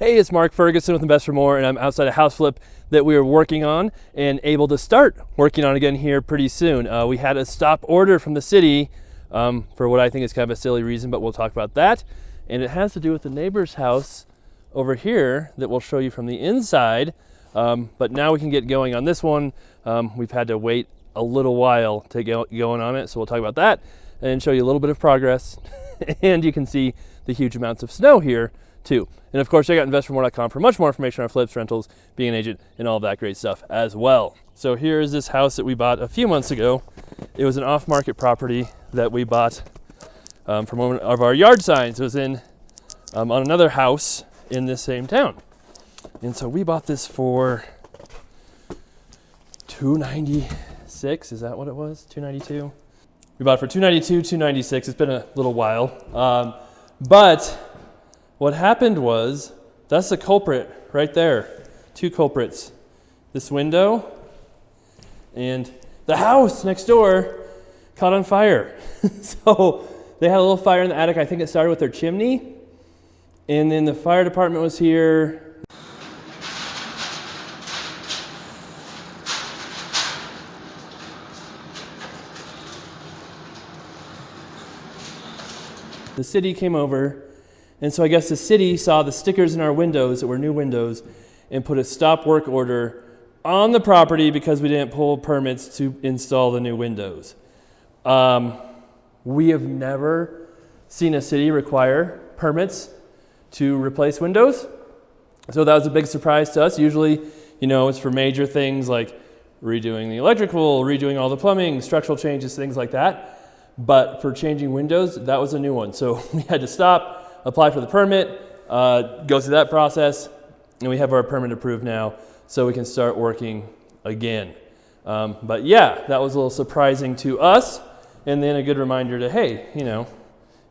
Hey, it's Mark Ferguson with Invest for More, and I'm outside a house flip that we were working on and able to start working on again here pretty soon. We had a stop order from the city for what I think is kind of a silly reason, but we'll talk about that. And it has to do with the neighbor's house over here that we'll show you from the inside. But now we can get going on this one. We've had to wait a little while to get going on it, so we'll talk about that and show you a little bit of progress. And you can see the huge amounts of snow here too. And of course, check out investformore.com for much more information on flips, rentals, being an agent, and all of that great stuff as well. So here is this house that we bought a few months ago. It was an off-market property that we bought from one of our yard signs. It was in on another house in this same town. And so we bought this for $296. Is that what it was? $292. We bought it for $292, $296. It's been a little while. But what happened was, that's the culprit right there. Two culprits. This window and the house next door caught on fire. So they had a little fire in the attic. I think it started with their chimney. And then the fire department was here. The city came over. And so I guess the city saw the stickers in our windows that were new windows and put a stop work order on the property because we didn't pull permits to install the new windows. We have never seen a city require permits to replace windows. So that was a big surprise to us. Usually, it's for major things like redoing the electrical, redoing all the plumbing, structural changes, things like that. But for changing windows, that was a new one. So we had to stop, apply for the permit, go through that process, and we have our permit approved now, so we can start working again. But yeah, that was a little surprising to us, and then a good reminder to, hey,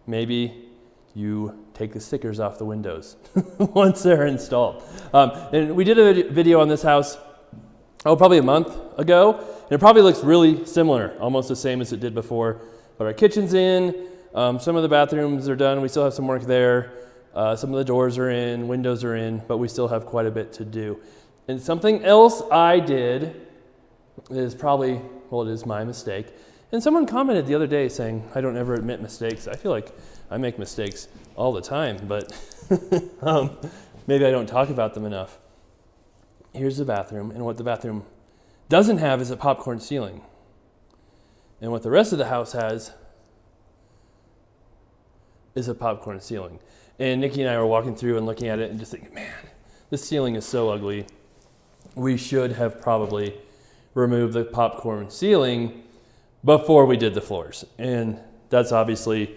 maybe you take the stickers off the windows once they're installed. And we did a video on this house, probably a month ago, and it probably looks really similar, almost the same as it did before. But our kitchen's in. Some of the bathrooms are done. We still have some work there. Some of the doors are in, windows are in, but we still have quite a bit to do. And something else I did is probably, it is my mistake. And someone commented the other day saying, I don't ever admit mistakes. I feel like I make mistakes all the time, but maybe I don't talk about them enough. Here's the bathroom, and what the bathroom doesn't have is a popcorn ceiling. And what the rest of the house has is a popcorn ceiling. And Nikki and I were walking through and looking at it and just thinking, man, this ceiling is so ugly. We should have probably removed the popcorn ceiling before we did the floors. And that's obviously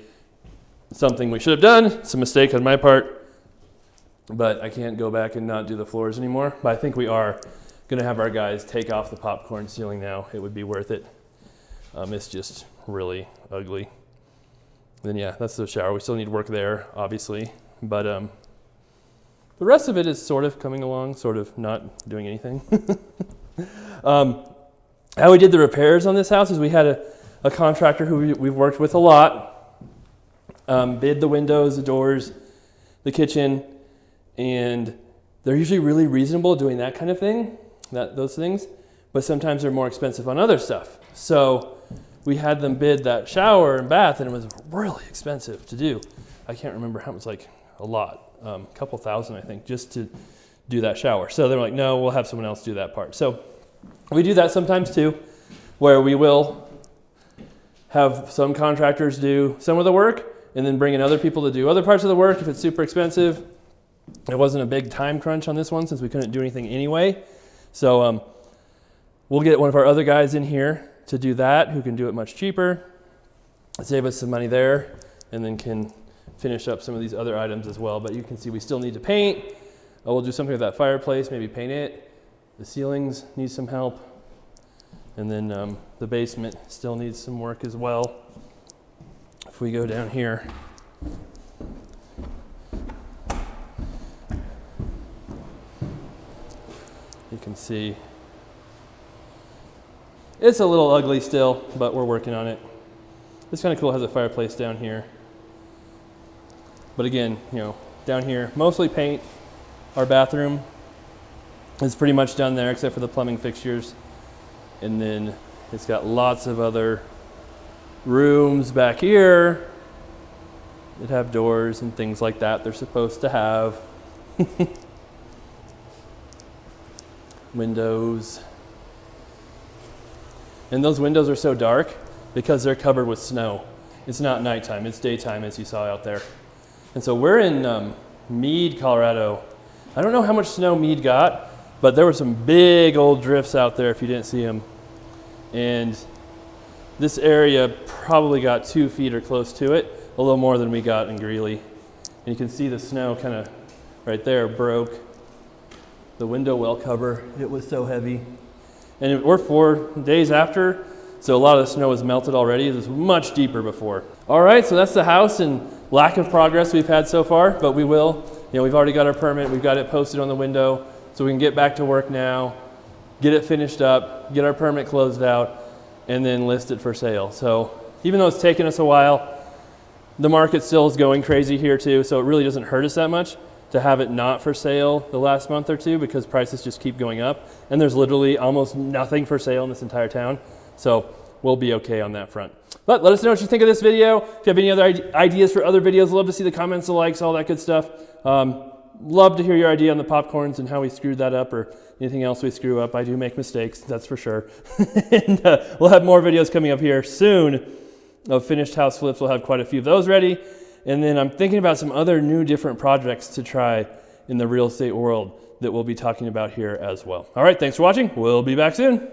something we should have done. It's a mistake on my part, but I can't go back and not do the floors anymore. But I think we are gonna have our guys take off the popcorn ceiling now. It would be worth it. It's just really ugly. Then yeah, that's the shower. We still need work there, obviously, but the rest of it is sort of coming along, sort of not doing anything. How we did the repairs on this house is we had a contractor who we've worked with a lot, bid the windows, the doors, the kitchen, and they're usually really reasonable doing that kind of thing, those things, but sometimes they're more expensive on other stuff. So we had them bid that shower and bath, and it was really expensive to do. I can't remember how much, like a lot, a couple thousand, I think, just to do that shower. So they're like, no, we'll have someone else do that part. So we do that sometimes too, where we will have some contractors do some of the work and then bring in other people to do other parts of the work if it's super expensive. It wasn't a big time crunch on this one since we couldn't do anything anyway. So we'll get one of our other guys in here to do that, who can do it much cheaper, save us some money there, and then can finish up some of these other items as well. But you can see we still need to paint. We'll do something with that fireplace, maybe paint it. The ceilings need some help. And then the basement still needs some work as well. If we go down here, you can see it's a little ugly still, but we're working on it. It's kind of cool, it has a fireplace down here. But again, down here, mostly paint, Our bathroom is pretty much done there except for the plumbing fixtures. And then it's got lots of other rooms back here that have doors and things like that they're supposed to have. Windows. And those windows are so dark because they're covered with snow. It's not nighttime, it's daytime as you saw out there. And so we're in Meade, Colorado. I don't know how much snow Meade got, but there were some big old drifts out there if you didn't see them. And this area probably got 2 feet or close to it, a little more than we got in Greeley. And you can see the snow kind of right there broke the window well cover. It was so heavy. And we're 4 days after, so a lot of the snow was melted already. It was much deeper before. All right, so that's the house and lack of progress we've had so far, but we will. You know, we've already got our permit, we've got it posted on the window, so we can get back to work now, get it finished up, get our permit closed out, and then list it for sale. So even though it's taken us a while, the market still is going crazy here too, so it really doesn't hurt us that much to have it not for sale the last month or two because prices just keep going up and there's literally almost nothing for sale in this entire town. So we'll be okay on that front. But let us know what you think of this video. If you have any other ideas for other videos, love to see the comments, the likes, all that good stuff. Love to hear your idea on the popcorns and how we screwed that up or anything else we screw up. I do make mistakes, that's for sure. And we'll have more videos coming up here soon of finished house flips. We'll have quite a few of those ready. And then I'm thinking about some other new different projects to try in the real estate world that we'll be talking about here as well. All right, thanks for watching. We'll be back soon.